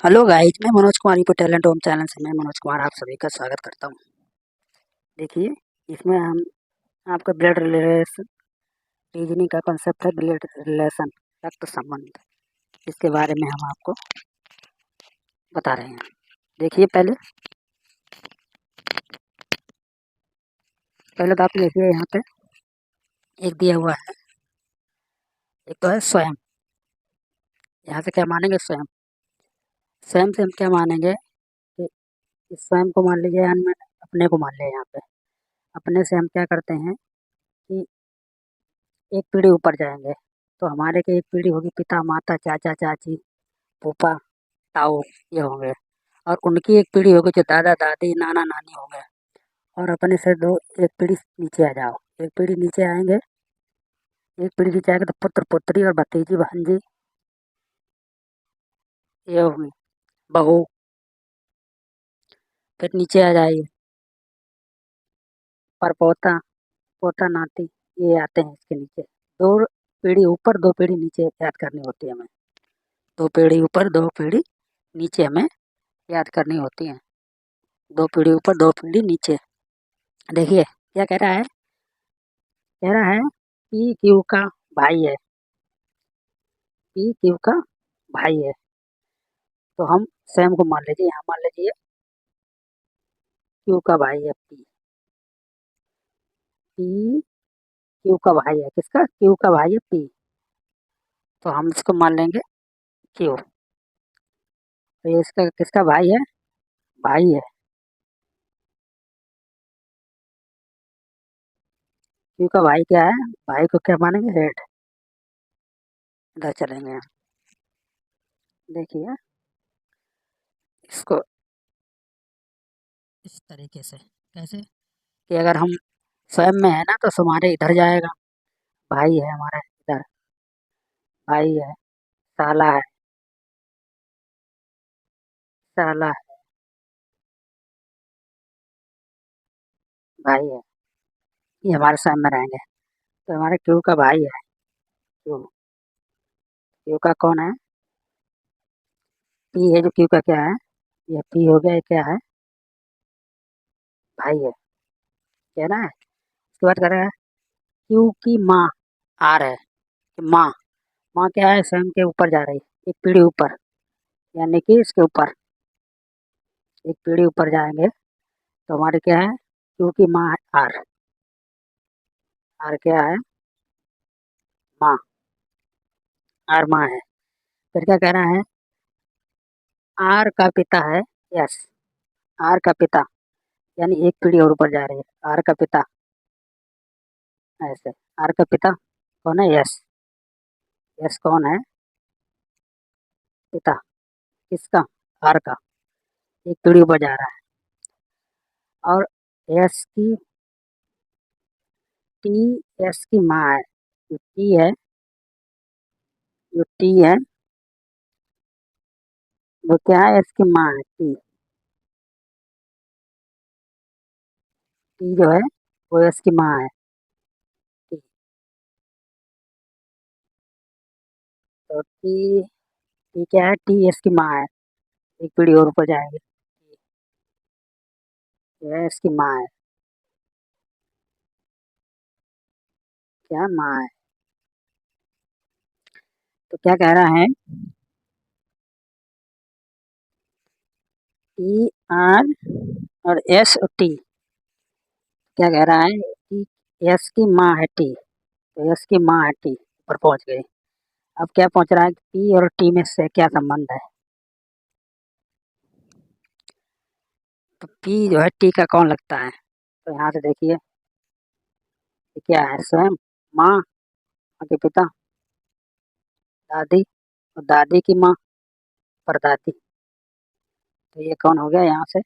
Hello guys, मैं Manoj Kumar UP talent home channel से मैं मनोज कुमार आप सभी का स्वागत करता हूँ। देखिए, इसमें हम आपका ब्लड रिलेशन रीजनिंग का कॉन्सेप्ट है। ब्लड रिलेशन रक्त संबंध, इसके बारे में हम आपको बता रहे हैं। देखिए, पहले तो आप देखिए, यहाँ पे एक दिया हुआ है, एक तो है स्वयं। यहाँ से क्या मानेंगे? स्वयं। स्वयं से हम क्या मानेंगे कि इस स्वयं को मान लीजिए, हम अपने को मान लिया। यहाँ पे अपने से हम क्या करते हैं कि एक पीढ़ी ऊपर जाएंगे तो हमारे के एक पीढ़ी होगी पिता माता चाचा चाची फूफा ताऊ, ये होंगे। और उनकी एक पीढ़ी होगी जो दादा दादी नाना नानी होंगे। और अपने से दो एक पीढ़ी नीचे आ जाओ, एक पीढ़ी नीचे आएंगे, एक पीढ़ी नीचे आएंगे तो पुत्र पुत्री और भतीजी भांजी, ये होंगी बहू। फिर नीचे आ जाइए, पर पोता पोता नाती, ये आते हैं इसके नीचे। दो पीढ़ी ऊपर दो पीढ़ी नीचे याद करनी होती है हमें। दो पीढ़ी ऊपर दो पीढ़ी नीचे हमें याद करनी होती है। दो पीढ़ी ऊपर दो पीढ़ी नीचे। देखिए क्या कह रहा है, कह रहा है पी क्यू का भाई है, पी क्यू का भाई है। तो हम सैम को मान लीजिए, यहाँ मान लीजिए क्यू का भाई है पी। पी क्यू का भाई है, किसका? क्यू का भाई है पी। तो हम इसको मान लेंगे क्यू। तो ये इसका किसका भाई है? भाई है। क्यू का भाई क्या है? भाई को क्या मानेंगे? हेड। इधर चलेंगे हम। देखिए इसको इस तरीके से, कैसे कि अगर हम स्वयं में है ना तो हमारे इधर जाएगा, भाई है हमारा इधर, भाई है, साला है, साला है, भाई है, ये हमारे स्वयं में रहेंगे। तो हमारे क्यू का भाई है क्यू। क्यू का कौन है? पी है, जो क्यू का क्या है? ये पी हो गया, ये क्या है? भाई है, क्या ना है। उसके बाद कर रहा है क्यू की माँ। आर है कि माँ। माँ क्या है? स्वयं के ऊपर जा रही है, एक पीढ़ी ऊपर, यानी कि इसके ऊपर एक पीढ़ी ऊपर जाएंगे तो हमारी क्या है? क्यू की माँ है आर। आर क्या है? माँ। आर माँ है। फिर क्या कह रहा है? आर का पिता है यस। आर का पिता, यानी एक पीढ़ी और ऊपर जा रही है। आर का पिता ऐसे। आर का पिता कौन है? यस। यस कौन है? पिता। किसका? आर का। एक पीढ़ी ऊपर जा रहा है। और यस की, टी यस की माँ है। जो टी है, जो टी है वो क्या है? यस की माँ है टी। टी जो है वो यस की माँ है टी। तो टी, टी क्या है? टी यस की माँ है। एक पीढ़ी और ऊपर जाएंगे, यस की माँ है। क्या माँ है? तो क्या कह रहा है? टी आर और एस और टी, क्या कह रहा है कि यस की माँ है टी। तो यस की माँ है टी, ऊपर पहुंच गई। अब क्या पहुंच रहा है कि पी और टी में से क्या संबंध है? तो पी जो है टी का कौन लगता है? तो यहाँ से देखिए ये क्या है? स्वयं, माँ, माँ के पिता, दादी, और दादी की माँ, परदादी। तो ये कौन हो गया? यहाँ से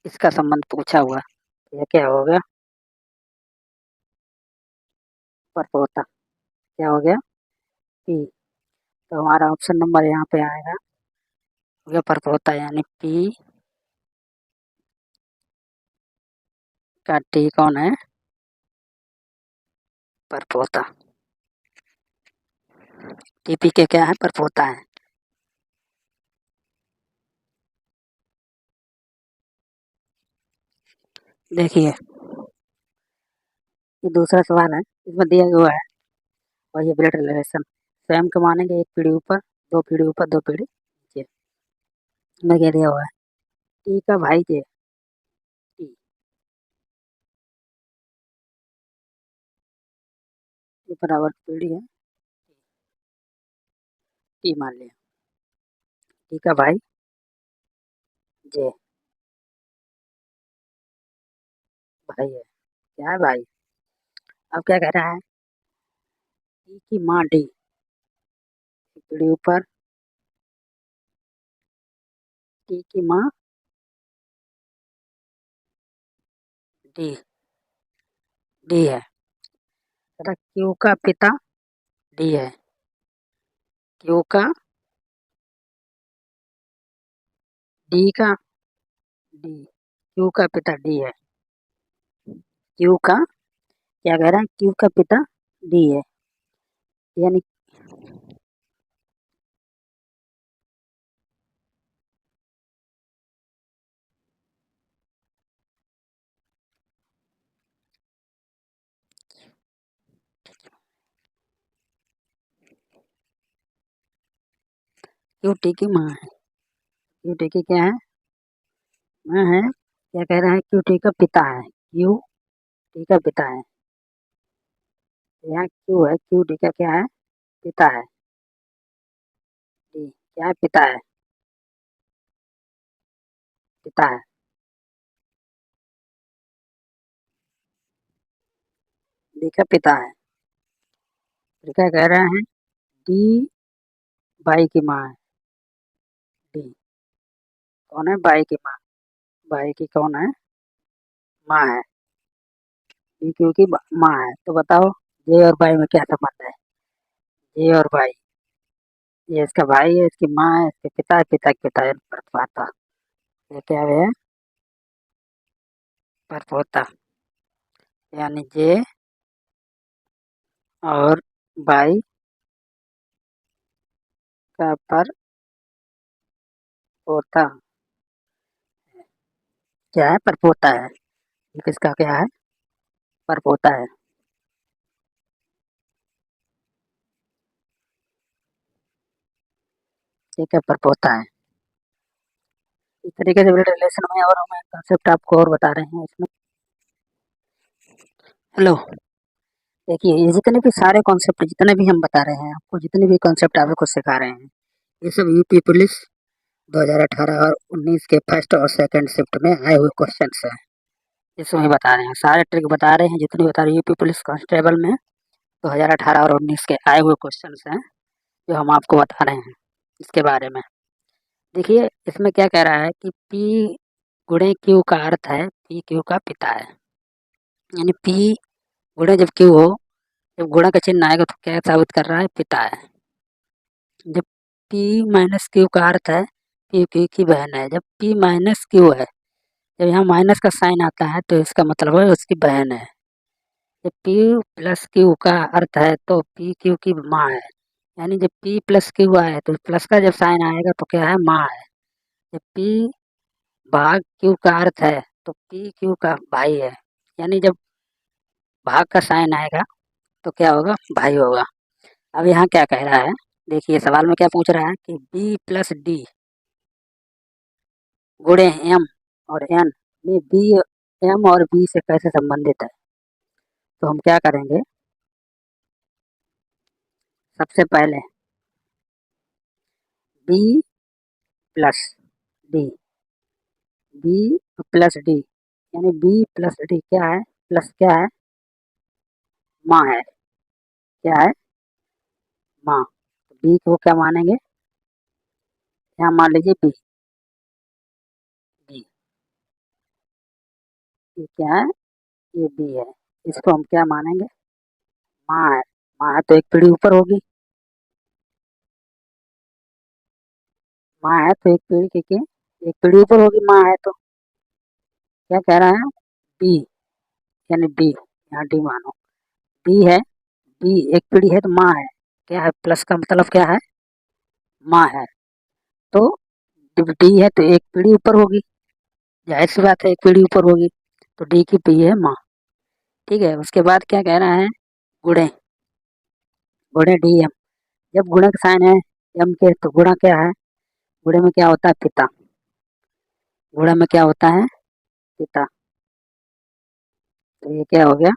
इसका संबंध पूछा हुआ। तो ये क्या हो गया? परपोता। क्या हो गया? पी। तो हमारा ऑप्शन नंबर यहाँ पे आएगा, हो गया परपोता, यानी पी का टी कौन है? परपोता। टीपी के क्या है? परपोता है। देखिए, ये दूसरा सवाल है, इसमें दिया हुआ है और ये ब्लड रिलेशन स्वयं के मानेंगे, एक पीढ़ी ऊपर, दो पीढ़ी नीचे। में क्या दिया हुआ है, टी का भाई जे, टी ये बराबर पीढ़ी है, टी मान लिया, टी का भाई जे भाई है, क्या है भाई। अब क्या कह रहा है, टी की माँ डी, एक पीढ़ी ऊपर, टी की माँ डी, डी है, तथा क्यू का पिता डी है, क्यू का डी का डी, क्यू का पिता डी है, क्यू का क्या कह रहा है, क्यू का पिता डी है, यानी क्यू टी की माँ है, क्यू टी की क्या है, माँ है, क्या कह रहा है, क्यू टी का पिता है, क्यू टी का पिता है, यहाँ क्यू है, क्यू टी का क्या है, पिता है, डी क्या है, पिता है, पिता है, डी का पिता है, फिर क्या कह रहा है, डी बाई की माँ है, डी कौन है, बाई की माँ, बाई की कौन है, माँ है, डी क्यू की माँ है, तो बताओ जे और बाई में क्या संबंध है, जे और बाई, ये इसका भाई है, इसकी माँ है, इसके पिता है, पिता के पिता है, परपोता, ये क्या है, परपोता, यानी जे और बाई का परपोता, क्या है, परपोता है, ये किसका क्या है, परपोता है, ठीक है, परपोता है। इस तरीके से ब्लड रिलेशन में और हम कंसेप्ट आपको और बता रहे हैं इसमें। हेलो, देखिए ये जितने भी सारे कॉन्सेप्ट जितने भी हम बता रहे हैं आपको, जितने भी कॉन्सेप्ट आपको सिखा रहे हैं, ये सब यूपी पुलिस 2018 और 19 के फर्स्ट और सेकंड शिफ्ट में आए हुए क्वेश्चन हैं, इसमें बता रहे हैं, सारे ट्रिक बता रहे हैं, जितने बता रहे हैं यूपी पुलिस कांस्टेबल में 2018 और 19 के आए हुए क्वेश्चन हैं, जो हम आपको बता रहे हैं इसके बारे में। देखिए इसमें क्या कह रहा है कि P गुणे Q का अर्थ है P Q का पिता है, यानी P गुणे जब Q हो, जब गुणा का चिन्ह आएगा तो क्या साबित कर रहा है, पिता है। जब P माइनस Q का अर्थ है P Q की बहन है, जब P माइनस Q है, जब यहाँ माइनस का साइन आता है तो इसका मतलब है उसकी बहन है। जब P प्लस Q का अर्थ है तो P Q की माँ है, यानी जब P प्लस Q आए तो प्लस का जब साइन आएगा तो क्या है, माँ है। जब P भाग Q का अर्थ है तो P Q का भाई है, यानी जब भाग का साइन आएगा तो क्या होगा, भाई होगा। अब यहाँ क्या कह रहा है, देखिए सवाल में क्या पूछ रहा है कि B प्लस डी गुणे M और N में B M और B से कैसे संबंधित है। तो हम क्या करेंगे, सबसे पहले B plus D, B plus D, यानी B प्लस डी क्या है, प्लस क्या है, माँ है, क्या है, माँ। B को क्या मानेंगे, यहाँ मान लीजिए B, B ये क्या है, ये B है, इसको हम क्या मानेंगे, माँ है, माँ है तो एक पीढ़ी ऊपर होगी, माँ है तो एक पीढ़ी के एक पीढ़ी ऊपर होगी, माँ है तो क्या कह रहा है, बी यानी डी, यहाँ डी मानो, बी है, बी एक पीढ़ी है तो माँ है, क्या है, प्लस का मतलब क्या है, माँ है, तो जब डी है तो एक पीढ़ी ऊपर होगी, जाहिर सी बात है एक पीढ़ी ऊपर होगी, तो डी की पी है माँ। ठीक है, उसके बाद क्या कह रहा है, गुणे, गुणे डी एम। जब गुणक साइन है एम के तो गुणा क्या है, गुणे में क्या होता है, पिता। गुणा में क्या होता है, पिता। तो ये क्या हो गया,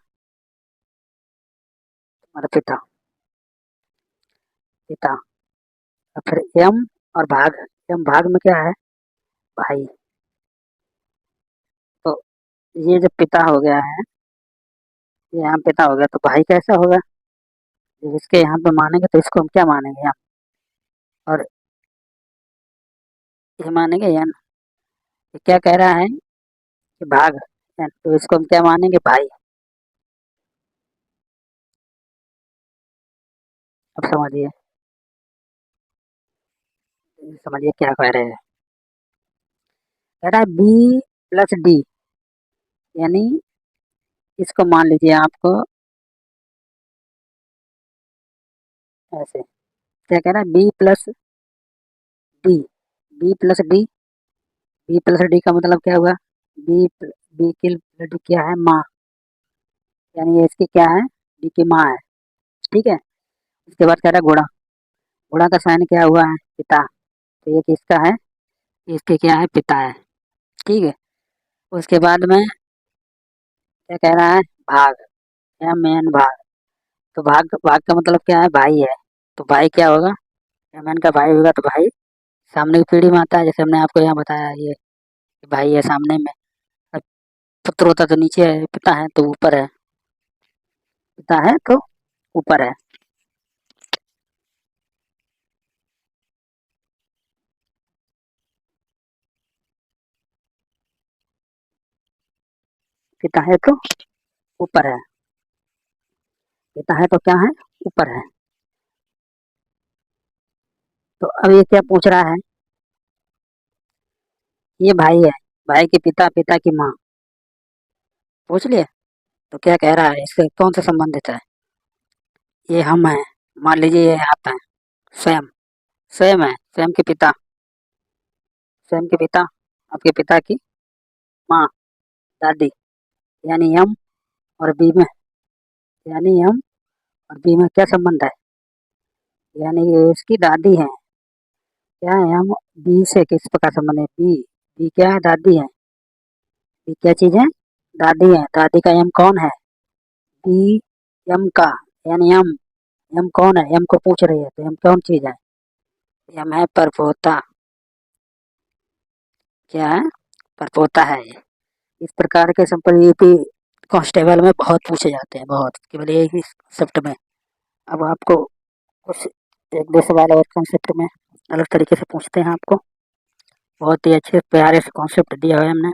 हमारा पिता, पिता। और फिर एम और भाग, एम भाग में क्या है, भाई। तो ये जब पिता हो गया है, ये यहाँ पिता हो गया, तो भाई कैसा होगा, जब इसके यहाँ पे मानेंगे तो इसको हम क्या मानेंगे यहाँ, और ये मानेंगे एन। ये क्या कह रहा है कि भाग एन, तो इसको हम क्या मानेंगे, भाई। अब समझिए, समझिए क्या कह रहे हैं। कह रहा है बी प्लस डी, यानी इसको मान लीजिए आपको ऐसे, क्या कह रहा है, B plus D, B plus D, B plus D का मतलब क्या हुआ, बी, बी की डी क्या है, माँ, यानी ये इसकी क्या है, डी की माँ है। ठीक है, उसके बाद कह रहा है गुणा, गुणा का साइन क्या हुआ है, पिता। तो ये किसका है, इसके क्या है, पिता है। ठीक है, उसके बाद में क्या कह रहा है, भाग, या मेन भाग। तो भाग, भाग का मतलब क्या है, भाई है। तो भाई क्या होगा, एम एन का भाई होगा, तो भाई सामने की पीढ़ी में आता है, जैसे हमने आपको यहाँ बताया ये कि भाई है सामने में। अब पुत्र होता तो नीचे है, पिता है तो ऊपर है, पिता है तो ऊपर है। पिता है तो ऊपर है, पिता है तो क्या है, ऊपर है। तो अब ये क्या पूछ रहा है, ये भाई है, भाई के पिता, पिता की माँ, पूछ लिया। तो क्या कह रहा है, इससे कौन सा संबंधित है, ये हम है, मान लीजिए ये आप है, स्वयं, स्वयं है, स्वयं के पिता, स्वयं के पिता, आपके पिता की माँ, दादी, यानी हम, और बी में, यानी हम और बी में क्या संबंध है, यानी ये इसकी दादी है। क्या है, हम बी से किस प्रकार संबंध है, बी, बी क्या है, दादी है। बी क्या चीज है, दादी है। दादी का एम कौन है, बी, एम का, यानी एम कौन है, एम को पूछ रही है, तो एम कौन चीज है, एम है परपोता। क्या है, परपोता है ये। इस प्रकार के सिंपल यूपी कांस्टेबल में बहुत पूछे जाते हैं, बहुत, केवल एक ही शिफ्ट में। अब आपको कुछ एक दो सवाल और कॉन्सेप्ट में अलग तरीके से पूछते हैं आपको, बहुत ही अच्छे प्यारे से कॉन्सेप्ट दिया है हमने।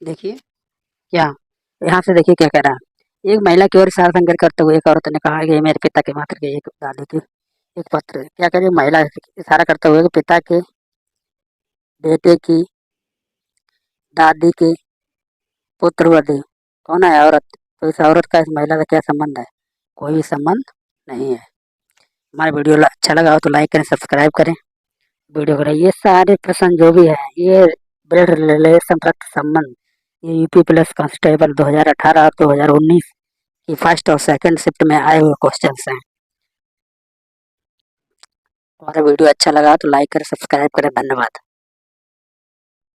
देखिए क्या, यहाँ से देखिए क्या कह रहा है। एक महिला की ओर इशारा संकेत करते हुए एक औरत ने कहा कि ये मेरे पिता के मात्र के एक दादी की एक पत्र। क्या कह रही है महिला, इशारा करते हुए कि पिता के बेटे की दादी के पुत्रवधू। कौन है औरत? तो इस औरत का इस महिला का क्या संबंध है? कोई भी संबंध नहीं है। हमारा वीडियो अच्छा लगा हो तो लाइक करें, सब्सक्राइब करें, वीडियो करें। ये सारे प्रश्न जो भी है ये ब्लड रिलेशन रक्त संबंध, ये यूपी प्लस कांस्टेबल 2018 और 2019 की फर्स्ट और सेकंड शिफ्ट में आए हुए क्वेश्चन हैं। हमारा वीडियो अच्छा लगा तो लाइक करें, सब्सक्राइब करें। धन्यवाद।